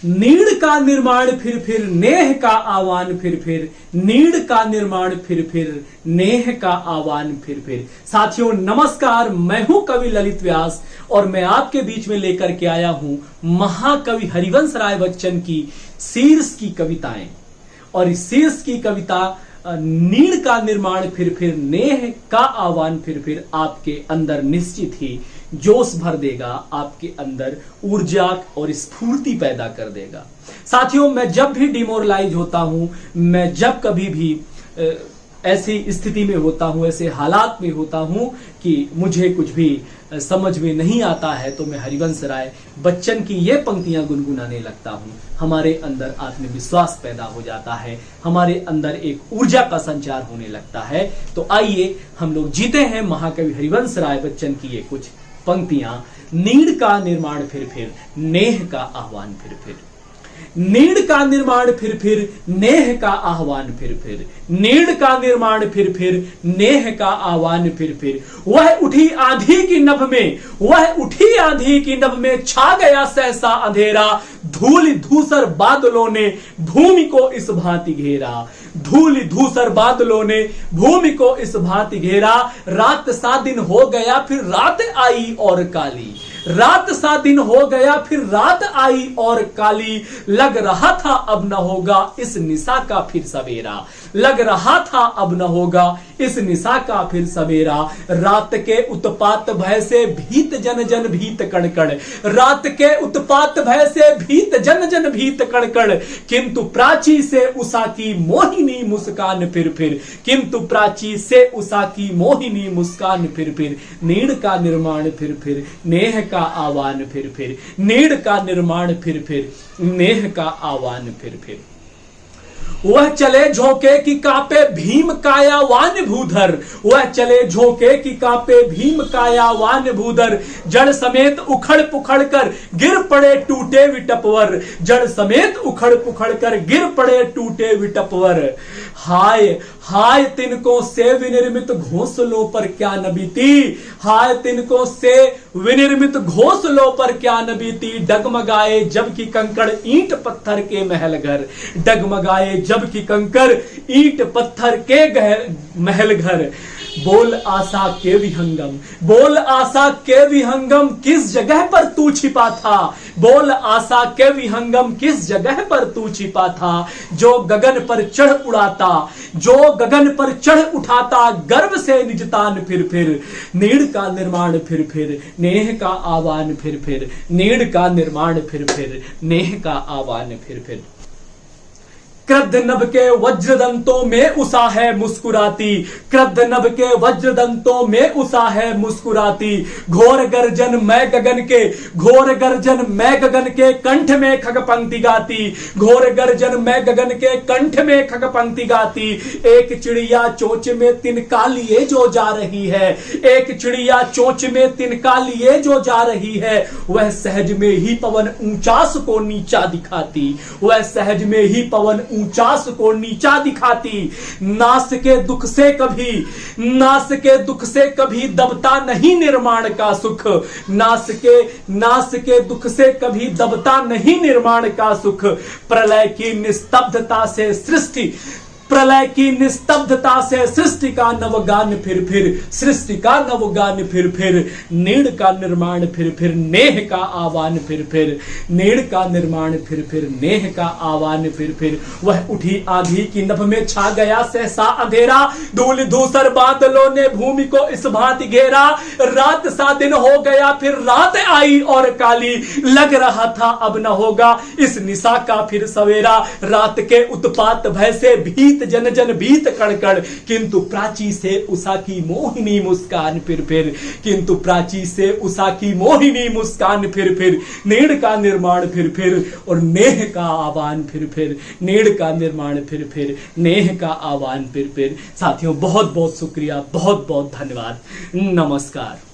नीड़ का निर्माण फिर नेह का आह्वान फिर नीड़ का निर्माण फिर नेह का आह्वान फिर। साथियों नमस्कार, मैं हूं कवि ललित व्यास और मैं आपके बीच में लेकर के आया हूं महाकवि हरिवंश राय बच्चन की शीर्ष की कविताएं। और इस शीर्ष की कविता नीड़ का निर्माण फिर नेह का आह्वान फिर आपके अंदर निश्चित ही जोश भर देगा, आपके अंदर ऊर्जा और स्फूर्ति पैदा कर देगा। साथियों मैं जब भी डिमोरलाइज होता हूं, मैं जब कभी भी ऐसी स्थिति में होता हूं, ऐसे हालात में होता हूं कि मुझे कुछ भी समझ में नहीं आता है, तो मैं हरिवंश राय बच्चन की ये पंक्तियां गुनगुनाने लगता हूं। हमारे अंदर आत्मविश्वास पैदा हो जाता है, हमारे अंदर एक ऊर्जा का संचार होने लगता है। तो आइए हम लोग जीते हैं महाकवि हरिवंश राय बच्चन की ये कुछ पंक्तियां। नीड़ का निर्माण फिर नेह का आह्वान फिर नीड़ का निर्माण फिर नेह का आह्वान फिर नीड़ का निर्माण फिर नेह का आह्वान फिर। वह उठी आंधी की नभ में, वह उठी आंधी की नभ में छा गया सहसा अंधेरा। धूल धूसर बादलों ने भूमि को इस भांति घेरा, धूल धूसर बादलों ने भूमि को इस भांति घेरा। रात सा दिन हो गया फिर रात आई और काली, रात सा दिन हो गया फिर रात आई और काली। लग रहा था अब न होगा इस निशा का फिर सवेरा, लग रहा था अब न होगा इस निशा का फिर सवेरा। रात के उत्पात भय से भीत जन जन भीत कड़कड़, रात के उत्पात भय से भीत जन जन भीत कड़कड़। किंतु प्राची से उषा की मोहिनी मुस्कान फिर किंतु प्राची से उषा की मोहिनी मुस्कान फिर। नीड़ का निर्माण फिर नेह का आह्वान फिर नीड़ का निर्माण फिर नेह का आह्वान फिर। वह चले झोंके की कांपे भीम कायावान भूधर, वह चले झोंके की कांपे भीम कायावान भूधर। जड़ समेत उखड़ पुखड़ कर गिर पड़े टूटे विटपवर, जड़ समेत उखड़ पुखड़ कर गिर पड़े टूटे विटपवर। हाय हाय तिनको से विनिर्मित घोंसलों पर क्या न बीती, हाय तिनको से विनिर्मित घोंसलों पर क्या न बीती। डगमगाए जबकि कंकड़ ईंट पत्थर के महल घर, डगमगाए जबकि कंकड़ ईंट पत्थर के महल घर। बोल आशा के विहंगम, बोल आशा के विहंगम किस जगह पर तू छिपा था, बोल आशा के विहंगम किस जगह पर तू छिपा था। जो गगन पर चढ़ उड़ाता, जो गगन पर चढ़ उठाता गर्व से निजतान फिर। नीड़ का निर्माण फिर नेह का आह्वान फिर नीड़ का निर्माण फिर नेह का आह्वान फिर। क्रुद्ध नभ के वज्रदंतों में उषा है मुस्कुराती, क्रुद्ध नभ के वज्रदंतों में उषा है मुस्कुराती। घोर गर्जन मैं गगन के, घोर गर्जन मैं गगन के कंठ में खग पंक्ति गाती, घोर गर्जन मैं गगन के कंठ में खग पंक्ति गाती। एक चिड़िया चोंच में तिनका लिए जो जा रही है, एक चिड़िया चोंच में तिनका लिए जो जा रही है। वह सहज में ही पवन ऊंचास को नीचा दिखाती, वह सहज में ही पवन ऊंचास को नीचा दिखाती। नास के दुख से कभी, नास के दुख से कभी दबता नहीं निर्माण का सुख, नास के दुख से कभी दबता नहीं निर्माण का सुख। प्रलय की निस्तब्धता से सृष्टि, प्रलय की निस्तब्धता से सृष्टि का नवगान फिर सृष्टि का नवगान फिर। नीड़ का निर्माण फिर नेह का आह्वान फिर नीड़ का निर्माण फिर नेह का आह्वान फिर। वह उठी आंधी की नभ में छा गया सहसा अंधेरा। धूल धूसर बादलों ने भूमि को इस भांति घेरा। रात सा दिन हो गया फिर रात आई और काली। लग रहा था अब न होगा इस निशा का फिर सवेरा। रात के उत्पात भय से भीत जन जन भीत कड़कड़, किंतु प्राची से उषा की मोहिनी मुस्कान फिर किंतु प्राची से उषा की मोहिनी मुस्कान फिर। नीड़ का निर्माण फिर और नेह का आह्वान फिर नीड़ का निर्माण फिर नेह का आह्वान फिर। साथियों बहुत बहुत शुक्रिया, बहुत बहुत धन्यवाद, नमस्कार।